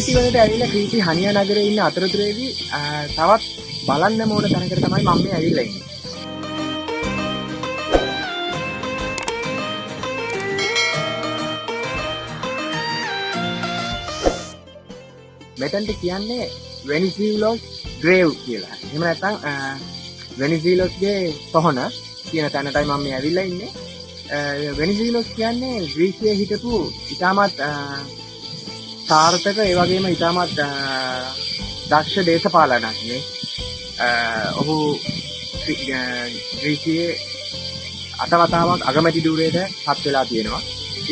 ක්‍රීටි වලට ඇවිල්ලා ක්‍රීටි හනියා නගරේ ඉන්න අතරතුරේදී තවත් බලන්න ඕන තැනකට තමයි මම මේ ඇවිල්ලා ඉන්නේ. මෙතනට කියන්නේ වෙනිසියුලොස් ග්‍රේව් කියලා. එහෙම නැත්නම් වෙනිසියුලොස්ගේ සොහන කියන තැනටයි මම මේ ඇවිල්ලා ඉන්නේ. වෙනිසියුලොස් කියන්නේ ග්‍රීසියේ හිටපු ඉතාමත් සාර්ථක ඒ වගේම ඉතාමත් දක්ෂ දේශපාලනඥයෙක්. ඔහු ග්‍රීසියේ අටවතාවක් අගමැති ධුරයට පත් වෙලා තියෙනවා.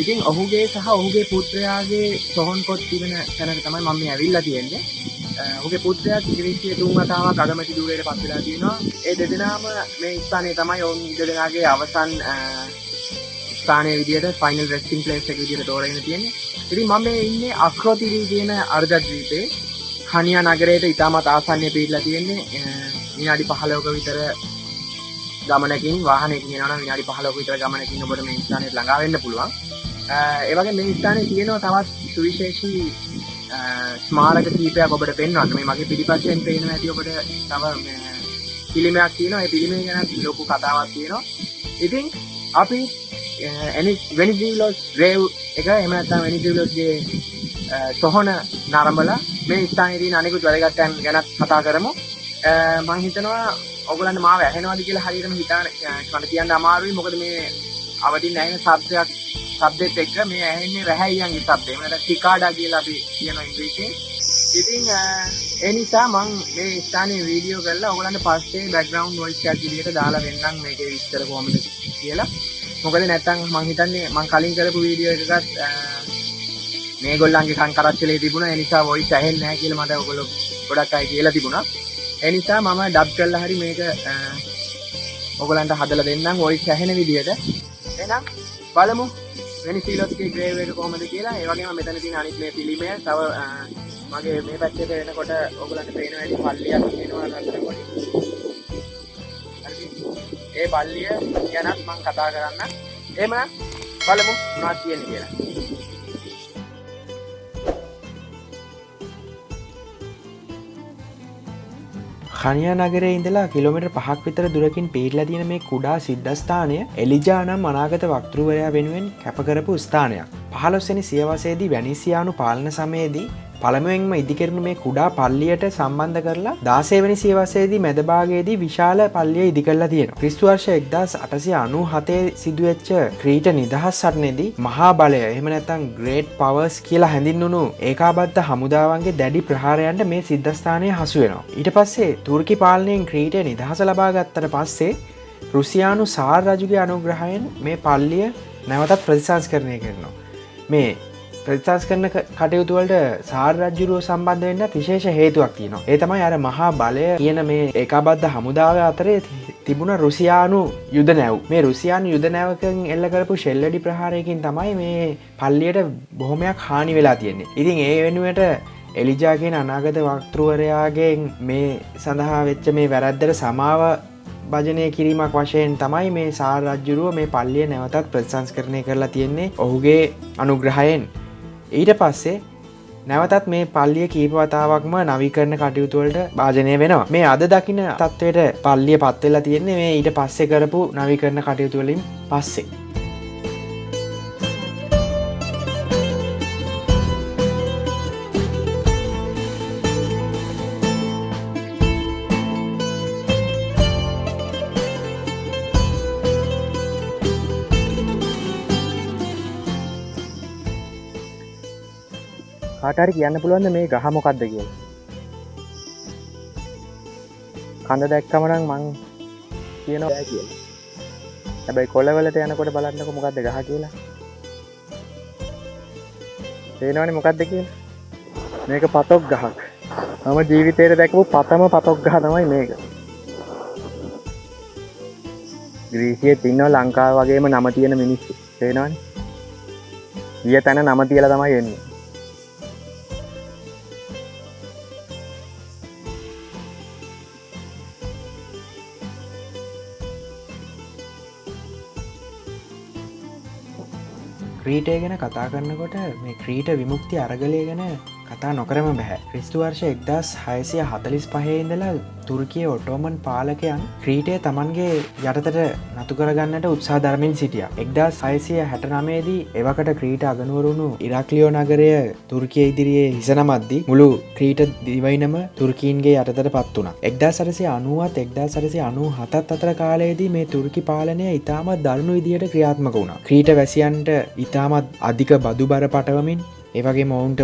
ඉතින් ඔහුගේ සහ ඔහුගේ පුත්‍රයාගේ සොහොන් පොත් තිබෙන තැනක තමයි මම මේ ඇවිල්ලා තියෙන්නේ. ඔහුගේ පුත්‍රයා ග්‍රීසියේ තුන් වතාවක් අගමැති ධුරයට පත් වෙලා තියෙනවා. ඒ දෙදෙනාම මේ ස්ථානයේ තමයි ඔවුන් දෙදෙනාගේ අවසන් ස්ථානයේ විදියට ෆයිනල් රෙස්ටිං ප්ලේස් එක විදියට තෝරගෙන තියෙන්නේ. ඉතින් මම මේ ඉන්නේ අක්‍රොතිරි කියන අර්ධ ද්වීපේ හනියා නගරයට ඉතාමත් ආසන්නයේ පිහිටලා තියෙන්නේ. විනාඩි 15ක විතර ගමනකින් වාහනයකින් යනවා නම් විනාඩි 15ක විතර ගමනකින් ඔබට මේ ස්ථානයට ළඟා වෙන්න පුළුවන්. ඒ වගේ මේ ස්ථානයේ තියෙනවා තවත් සුවිශේෂී ස්මාරක කීපයක් ඔබට පෙන්වන්න. මේ මගේ පිටිපස්සෙන් පේනවා ඇති ඔබට තව පිළිමයක් තියෙනවා. ඒ පිළිමය ගැන ලොකු කතාවක් තියෙනවා. ඉතින් අපි වෙනිසියුලොස් ග්‍රේව් එක එහෙම නැත්නම් වෙනිසියුලොස්ගේ සොහොන නරඹලා මේ ස්ථානයේ තියෙන අනෙකුත් වැදගත් තැන් ගැන කතා කරමු. මම හිතනවා ඔයගොල්ලන්ට මාව ඇහෙනවද කියලා හරියටම හිතන්න කියන්න අමාරුයි. මොකද මේ අවදින් ඇහෙන ශබ්දෙත් එක්ක මේ ඇහෙන්නේ රැහැයියන්ගේ ශබ්දය. එහෙම නැත්නම් සිකාඩා කියලා අපි කියන ඉංග්‍රීසියෙන්. ඉතින් ඒ නිසා මම මේ ස්ථානයේ වීඩියෝ කරලා ඔයගොල්ලන්ට පස්සේ බෑග්ග්‍රවුන්ඩ් වොයිස් එකක් විදියට දාලා වෙන්නම් මේකේ විස්තර කොහොමද කියලා. මොකද නැත්තම් මම හිතන්නේ මම කලින් කරපු වීඩියෝ එකකත් මේගොල්ලන්ගේ කන් කරච්චලේ තිබුණා. ඒ නිසා වොයිස් ඇහෙන්නේ නැහැ කියලා මට ඔයගොල්ලෝ ගොඩක් අය කියලා තිබුණා. ඒ නිසා මම ඩබ් කරලා හරි මේක ඔයගොල්ලන්ට හදලා දෙන්නම් වොයිස් ඇහෙන විදියට. එහෙනම් බලමු වෙනිසියුලොස්ගේ ග්‍රේව් එක කොහොමද කියලා. ඒ වගේම මෙතන තියෙන අනිත් මේ පිළිමය තව මගේ මේ පැත්තට එනකොට ඔයගොල්ලන්ට පේනවා ඇති පල්ලියක් තියෙනවා රත්න කොටි. ඒ පල්ලිය ගැනත් මම කතා කරන්න. එහෙම බලමු මොනවද කියන්නේ කියලා. හනියා නගරයේ ඉඳලා කිලෝමීටර් 5ක් විතර දුරකින් පිහිටලා තියෙන මේ කුඩා සිද්ධාස්ථානය එලිජා නම් අනාගත වක්තෘවරයා වෙනුවෙන් කැප කරපු ස්ථානයක්. 15 වෙනි සියවසේදී වැනිසියානු පාලන සමයේදී පළමුවෙන්ම ඉදිකරන මේ කුඩා පල්ලියට සම්බන්ධ කරලා 16 වෙනි සියවසේදී මැද භාගයේදී විශාල පල්ලිය ඉදි කරලා තියෙනවා. ක්‍රිස්තු වර්ෂ 1897 සිදුවෙච්ච ක්‍රීට නිදහස් සටනේදී මහා බලය එහෙම නැත්නම් ග්‍රේට් පවර්ස් කියලා හැඳින්වුණු ඒකාබද්ධ හමුදාවන්ගේ දැඩි ප්‍රහාරයන්ට මේ සිද්ධාස්ථානය හසු වෙනවා. ඊට පස්සේ තුර්කි පාලනයෙන් ක්‍රීටේ නිදහස ලබා ගත්තට පස්සේ රුසියානු සාර් රජුගේ අනුග්‍රහයෙන් මේ පල්ලිය නැවතත් ප්‍රතිසංස්කරණය කරනවා. මේ ප්‍රතිසංස්කරණ කටයුතු වලට සාර් රජුරුව සම්බන්ධ වෙන්න විශේෂ හේතුවක් තියෙනවා. ඒ තමයි අර මහා බලය කියන මේ ඒකාබද්ධ හමුදාව අතරේ තිබුණ රුසියානු යුද නැව්. මේ රුසියානු යුද නැවකින් එල්ල කරපු ෂෙල්ලඩි ප්‍රහාරයකින් තමයි මේ පල්ලියට බොහොමයක් හානි වෙලා තියෙන්නේ. ඉතින් ඒ වෙනුවට එලිජා කියන අනාගත වක්තෘවරයාගෙන් මේ සඳහා වෙච්ච මේ වැරැද්දට සමාව භජනය කිරීමක් වශයෙන් තමයි මේ සාර් රජුරුව මේ පල්ලිය නැවතත් ප්‍රතිසංස්කරණය කරලා තියෙන්නේ ඔහුගේ අනුග්‍රහයෙන්. ඊට පස්සේ නැවතත් මේ පල්ලිය කීප වතාවක්ම නවීකරණ කටයුතු වලට භාජනය වෙනවා. මේ අද දකින තත්ත්වයට පල්ලිය පත් වෙලා තියෙන්නේ මේ ඊට පස්සේ කරපු නවීකරණ කටයුතු වලින් පස්සේ. කාට හරි කියන්න පුළුවන්ද මේ ගහ මොකක්ද කියලා? කඳ දැක්කම නම් මං කියනවා බෑ කියලා. හැබැයි කොළවලට යනකොට බලන්නකො මොකක්ද ගහ කියලා. තේනවනේ මොකක්ද කියලා? මේක පතොක් ගහක්. මම ජීවිතේට දැකපු පතම පතොක් ගහ තමයි මේක. ග්‍රීසියේ ඉන්නවා ලංකාව වගේම නම තියෙන මිනිස්සු. තේනවනේ? ඊය තැන නම තියලා තමයි එන්නේ. ක්‍රීටය ගැන කතා කරන්නකොට මේ ක්‍රීට විමුක්ති අරගලය ගැන කතා නොකරම බැහැ. ක්‍රිස්තු වර්ෂ 1645 ඉඳලා තුර්කියේ ඔටෝමන් පාලකයන් ක්‍රීටය තමන්ගේ යටතට නතු කරගන්නට උත්සාහ දරමින් සිටියා. 1669 දී එවකට ක්‍රීට අගනුවරුණු ඉරාක්ලියෝ නගරය තුර්කිය ඉදිරියේ හිස නමද්දී මුළු ක්‍රීට දිවයිනම තුර්කීන්ගේ යටතට පත් වුණා. 1890ත් 1897ත් අතර කාලයේදී මේ තුර්කි පාලනය ඉතාමත් දරුණු විදියට ක්‍රියාත්මක වුණා. ක්‍රීට වැසියන්ට ඉතාමත් අධික බදු බර පටවමින් ඒවගේ මොවුන්ට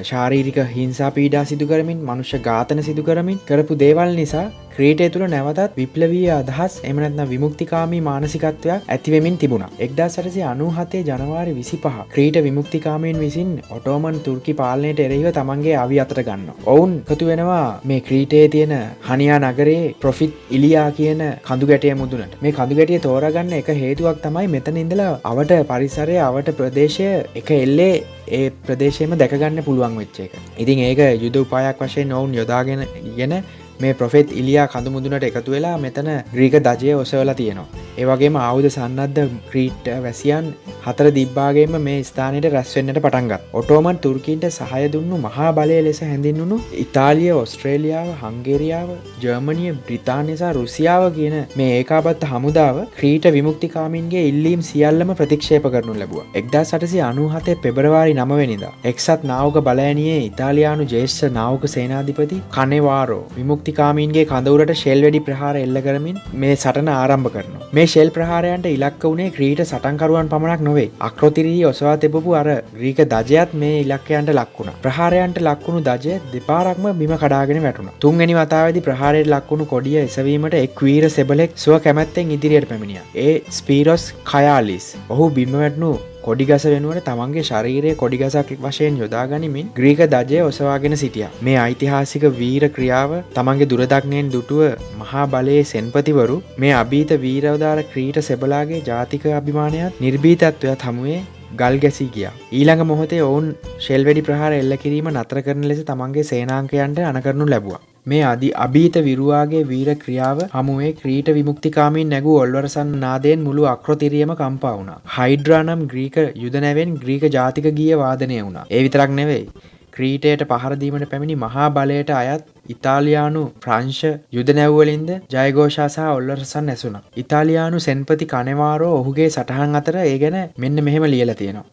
ශාරීරික හිංසා පීඩා සිදු කරමින් මනුෂ්‍ය ඝාතන සිදු කරමින් කරපු දේවල් නිසා ක්‍රීටය තුළ නැවතත් විප්ලවීය අදහස් එහෙම නැත්නම් විමුක්තිකාමී මානසිකත්වයක් ඇතිවෙමින් තිබුණා. 1897 ජනවාරි 25 ක්‍රීට විමුක්තිකාමීන් විසින් ඔටෝමන් තුර්කි පාලනයට එරෙහිව තමන්ගේ අවි අතට ගන්නවා. ඔවුන් එකතු වෙනවා මේ ක්‍රීටයේ තියෙන හනියා නගරයේ ප්‍රොෆිට් ඉලියා කියන කඳු ගැටය මුදුනට. මේ කඳු ගැටිය තෝරාගන්න එක හේතුවක් තමයි මෙතන ඉඳලා අවට පරිසරය අවට ප්‍රදේශය එක එල්ලේ ඒ ප්‍රදේශයම දැකගන්න පුළුවන් වෙච්ච එක. ඉතින් ඒක යුද උපායක් වශයෙන් ඔවුන් යොදාගෙන ගෙන මේ ප්‍රොෆෙට් ඉලියා කඳු මුදුනට එකතු වෙලා මෙතන ග්‍රීක දජය ඔසවලා තියෙනවා. ඒ වගේම ආයුධ සන්නද්ධ ක්‍රීට වැසියන් හතර දිබ්බාගේම මේ ස්ථානයට රැස් වෙන්නට පටන් ගත්තා. ඔටෝමන් තුර්කීන්ට සහාය දුන්නු මහා බලය ලෙස හැඳින්වුණු ඉතාලිය, ඕස්ට්‍රේලියාව, හංගේරියාව, ජර්මනිය, බ්‍රිතාන්‍ය සහ රුසියාව කියන මේ ඒකාබද්ධ හමුදාව ක්‍රීට විමුක්තිකාමීන්ගේ ඉල්ලීම් සියල්ලම ප්‍රතික්ෂේප කරනු ලැබුවා. 1897 පෙබරවාරි 9 වෙනිදා එක්සත් නාවක බලඇණියේ ඉතාලියානු ජ්‍යෙෂ්ඨ නාවක සේනාධිපති කනෙවාරෝ විමුක්තිකාමීන්ගේ කඳවුරට ෂෙල් වෙඩි ප්‍රහාර එල්ල කරමින් මේ සටන ආරම්භ කරනවා. මේ ෂෙල් ප්‍රහාරයන්ට ඉලක්ක වුණේ ක්‍රීට සටන්කරුවන් පමණක් නොවේ. අක්‍රොතිරී ඔසවා තිබපු අර ග්‍රීක දජයත් මේ ඉලක්කයන්ට ලක් වුණා. ප්‍රහාරයන්ට ලක් වුණු දජය දෙපාරක්ම බිම කඩාගෙන වැටුණා. තුන්වෙනි වතාවේදී ප්‍රහාරයට ලක් වුණු කොඩිය එසවීමට එක් වීර සෙබළෙක් සුව කැමැත්තෙන් ඉදිරියට පැමිණියා. ඒ ස්පීරොස් කයාලිස්. ඔහු බිම වැටුණු කොඩිගස වෙනුවට තමන්ගේ ශරීරයේ කොඩිගසක් වශයෙන් යොදා ගනිමින් ග්‍රීක දජය ඔසවාගෙන සිටියා. මේ ඓතිහාසික වීර ක්‍රියාව තමන්ගේ දුරදක්නයෙන් දුටුව මහා බලයේ සෙන්පතිවරු මේ අභීත වීරෝදාර ක්‍රීට සෙබලාගේ ජාතික අභිමානයත් නිර්භීතත්වයත් හමුවේ ගල් ගැසී ගියා. ඊළඟ මොහොතේ ඔවුන් ෂෙල් වෙඩි ප්‍රහාර එල්ල කිරීම නතර කරන ලෙස තමන්ගේ සේනාංකයන්ට අණකරනු ලැබුවා. මේ අභීත විරුවාගේ වීර ක්‍රියාව හමුවේ ක්‍රීට විමුක්තිකාමීන් නැගූ ඔල්වරසන් නාදයෙන් මුළු අක්‍රොතිරියම කම්පා වුණා. හයිඩ්‍රා නම් ග්‍රීක යුද නැවෙන් ග්‍රීක ජාතික ගීය වාදනය වුණා. ඒ විතරක් නෙවෙයි. ක්‍රීටයට පහර දීමට පැමිණි මහා බලයට අයත් ඉතාලියානු ප්‍රංශ යුද නැව්වලින්ද ජයഘോഷා සහ ඔල්වරසන් ඇසුණා. ඉතාලියානු සෙන්පති කනෙවාරෝ ඔහුගේ සටහන් අතර ඒ ගැන මෙන්න මෙහෙම ලියලා තියෙනවා.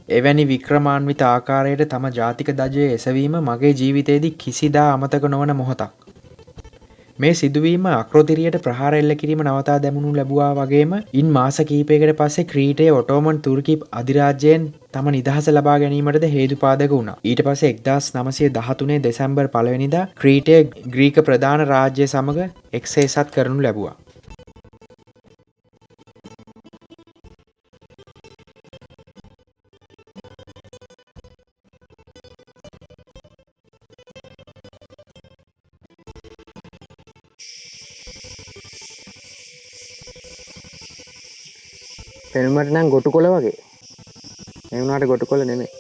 එවැනි වික්‍රමාන්විත ආකාරයට තම ජාතික දජය එසවීම මගේ ජීවිතයේදී කිසිදා අමතක නොවන මොහොතක්. මේ සිදුවීම අක්‍රොතිරියට ප්‍රහාර එල්ල කිරීම නවතා දැමුණු ලැබුවා වගේම ඉන් මාස කිහිපයකට පස්සේ ක්‍රීටයේ ඔටෝමන් තුර්කි අධිරාජ්‍යයෙන් තම නිදහස ලබා ගැනීමටද හේතුපාදක වුණා. ඊට පස්සේ 1913 දෙසැම්බර් 1 වෙනිදා ක්‍රීටය ග්‍රීක ප්‍රධාන රාජ්‍ය සමග එක්සේසත් කරනු ලැබුවා. පෙනුමට නම් ගොටු කොළ වගේ. ඒ වුණාට ගොටු කොළ නෙමෙයි.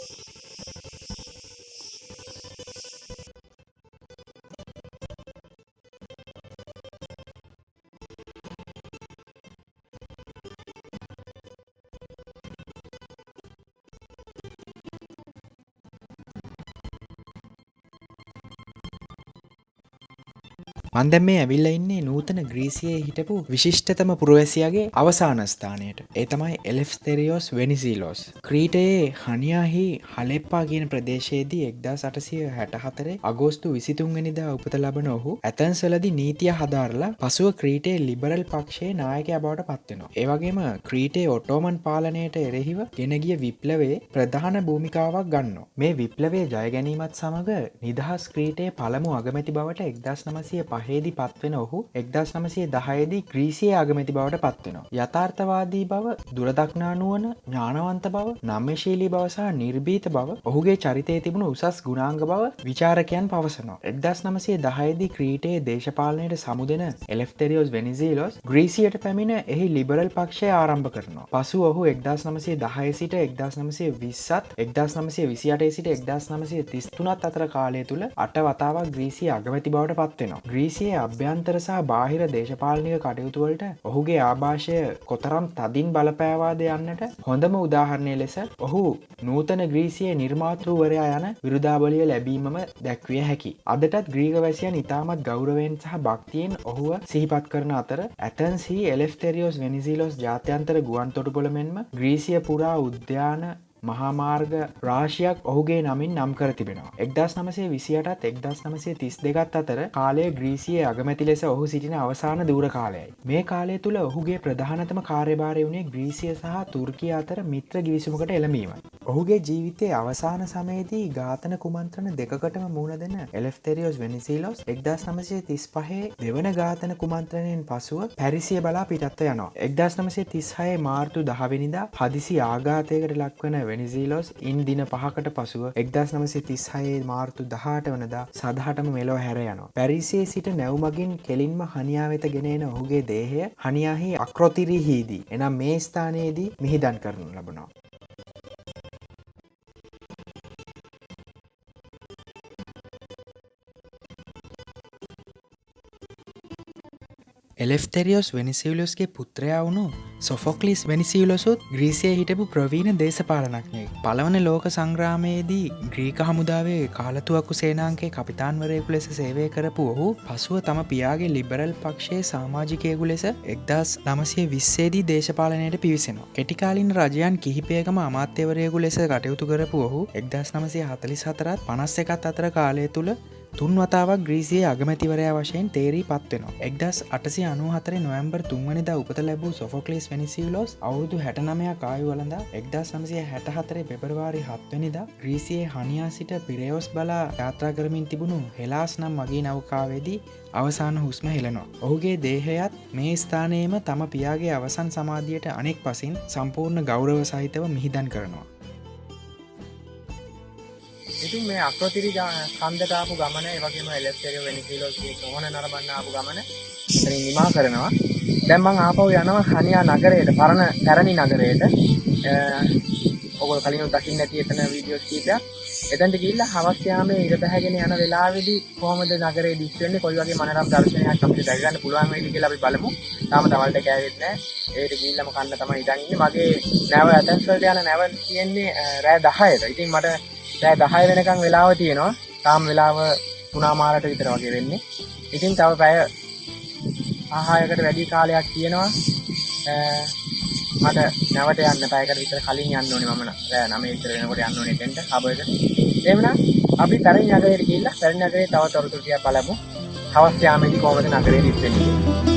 මන් දැන් මේ ඇවිල්ලා ඉන්නේ නූතන ග්‍රීසියේ හිටපු විශිෂ්ටතම පුරවැසියාගේ අවසාන ස්ථානයට. ඒ තමයි එලෙෆ්තෙරියොස් වෙනිසීලොස්. ක්‍රීටයේ හනියාහි හලෙප්පා කියන ප්‍රදේශයේදී 1864 අගෝස්තු 23 වෙනිදා උපත ලබන ඔහු ඇතන්ස් වලදී නීතිය හදාරලා පසුව ක්‍රීටයේ ලිබරල් පක්ෂයේ නායකයා බවට පත් වෙනවා. ඒ වගේම ක්‍රීටයේ ඔටෝමන් පාලනයට එරෙහිව ගෙන ගිය විප්ලවයේ ප්‍රධාන භූමිකාවක් ගන්නවා. මේ විප්ලවයේ ජය ගැනීමත් සමග නිදහස් ක්‍රීටයේ පළමු අගමැති බවට 1905 දී පත්වෙන ඔහු 1910 දී ග්‍රීසියේ අගමැති බවට පත්වෙනවා. යථාර්ථවාදී බව, දුරදක්නා නුවණ, ඥානවන්ත බව, නම්‍යශීලී බව සහ නිර්භීත බව ඔහුගේ චරිතයේ තිබුණු උසස් ගුණාංග බව විචාරකයන් පවසනවා. 1910 දී ක්‍රීටයේ දේශපාලනයට සමුදෙන එලෙෆ්තෙරියොස් වෙනිසීලොස් ග්‍රීසියට පැමිණ එහි ලිබරල් පක්ෂය ආරම්භ කරනවා. පසු ඔහු 1910 සිට 1920ත් 1928 සිට 1933ත් අතර කාලය තුල 8 වතාවක් ග්‍රීසියේ අගමැති බවට පත් වෙනවා. ග්‍රීසියේ අභ්‍යන්තර සහ බාහිර දේශපාලනික කටයුතු වලට ඔහුගේ ආభాෂය කොතරම් තදින් බලපෑවාද යන්නට හොඳම උදාහරණය ලෙස ඔහු නූතන ග්‍රීසියේ නිර්මාතෘවරයා යන විරුදාබලිය ලැබීමම දැක්විය හැකි. අදටත් ග්‍රීක වැසියන් ඉතාමත් ගෞරවයෙන් සහ භක්තියෙන් ඔහුව සිහිපත් කරන අතර ඇතන්ස් හි එලෙෆ්තෙරියෝස් වෙනිසීලෝස් ජාත්‍යන්තර ගුවන් තොටුපොළ මෙන්ම ග්‍රීසිය පුරා උද්‍යාන මහාමාර්ග රාශියක් ඔහුගේ නමින් නම් කර තිබෙනවා. 1928ත් 1932ත් අතර කාලය ග්‍රීසියේ අගමැති ලෙස ඔහු සිටින අවසාන දූර කාලයයි. මේ කාලය තුල ඔහුගේ ප්‍රධානතම කාර්යභාරය වුණේ ග්‍රීසිය සහ තුර්කිය අතර මිත්‍ර ගිවිසුමකට එළඹීමයි. ඔහුගේ ජීවිතයේ අවසාන සමයේදී ඝාතන කුමන්ත්‍රණ දෙකකටම මුහුණ දෙන එලෙෆ්තෙරියෝස් වෙනිසීලෝස් 1935 දෙවන ඝාතන කුමන්ත්‍රණයෙන් පසුව පැරිසිය බලා පිටත්ව යනවා. 1936 මාර්තු 10 වෙනිදා හදිසි ආඝාතයකට ලක්වන වෙනිසීලෝස් ඉන් දින 5කට පසුව 1936 මාර්තු 18 වනදා සදහටම මෙලොව හැර යනවා. පැරිසියේ සිට නැව්මගින් කෙලින්ම හනියා වෙත ගෙන එන ඔහුගේ දේහය හනියාහි අක්‍රොතිරිහිදී එනම් මේ ස්ථානයේදී මිහිදන් කරනු ලබනවා. එලෙෆ්තෙරියෝස් වෙනිසීලෝස්ගේ පුත්‍රයා වුණු සොෆොක්ලිස් වෙනිසීලෝසුත් ග්‍රීසියේ හිටපු ප්‍රවීණ දේශපාලනඥයෙක්. පළවන ලෝක සංග්‍රාමයේදී ග්‍රීක හමුදාවේ කාලතුවක්කු සේනාංකයේ කපිතාන්වරයෙකු ලෙස සේවය කරපු ඔහු පසුව තම පියාගේ ලිබරල් පක්ෂයේ සමාජිකයෙකු ලෙස 1920 දී දේශපාලනයට පිවිසෙනවා. කෙටිකාලින රජයන් කිහිපයකම අමාත්‍යවරයෙකු ලෙස කටයුතු කරපු ඔහු 1944ත් 51ත් අතර කාලය තුල තුන් වතාවක් ග්‍රීසියේ අගමැතිවරයා වශයෙන් තේරී පත් වෙනවා. 1894 නොවැම්බර් 3 වෙනිදා උපත ලැබූ සොෆොක්ලිස් වෙනිසීලෝස් අවුරුදු 69ක් ආයු වළඳා 1964 පෙබරවාරි 7 වෙනිදා ග්‍රීසියේ හනියා සිට පිරේයෝස් බලා යාත්‍රා කරමින් තිබුණු හෙලාස් නම් මගී නෞකාවේදී අවසාන හුස්ම හෙළනවා. ඔහුගේ දේහයත් මේ ස්ථානයේම තම පියාගේ අවසන් සමාධියට අනෙක් පසින් සම්පූර්ණ ගෞරව සහිතව මිහිදන් කරනවා. ඉතින් මේ අක්‍රොතිරි කන්දට ආපු ගමන ඒ වගේම එලෙෆ්තෙරියෝ වෙනිසීලෝස්ගේ කොහොන නරඹන්න ආපු ගමන ඉතින් නිමා කරනවා. දැන් මම ආපහු යනවා හනියා නගරයට, පැරණි නගරයට. ඔයගොල්ලෝ කලින් දකින්න ඇති එතන වීඩියෝස් කීපයක්. එතනට ගිහිල්ලා හවස් යාමේ ඉර බැහැගෙන යන වෙලාවේදී කොහොමද නගරේ දිස් වෙන්නේ, කොයි වගේ මනරම් දර්ශනයක් අපිට දැක ගන්න පුළුවන් වෙයිද කියලා අපි බලමු. තාම දවල්ට කෑවෙත් නැහැ. ඒකට ගිහිල්ලාම කන්න තමයි ඉඳන් ඉන්නේ. මගේ නැව ඇතන්ස් වලට යන නැව තියෙන්නේ රෑ 10ට. ඉතින් මට රෑ 10 වෙනකන් වෙලාව තියෙනවා. තාම වෙලාව 3:00 විතර වගේ වෙන්නේ. ඉතින් තව පැය 6කට වැඩි කාලයක් තියෙනවා. මට නැවට යන්න පැයකට විතර කලින් යන්න ඕනේ. මම රෑ 9 විතර වෙනකොට යන්න ඕනේ එතෙන්ට හබයට. එහෙමනම් අපි පැරණි නගරයට ගිහිල්ලා පැරණි නගරේ තව තොරතුරු ටිකක් බලමු. හවස් යාමේදී කොහොමද නගරේ දිස් වෙන්නේ.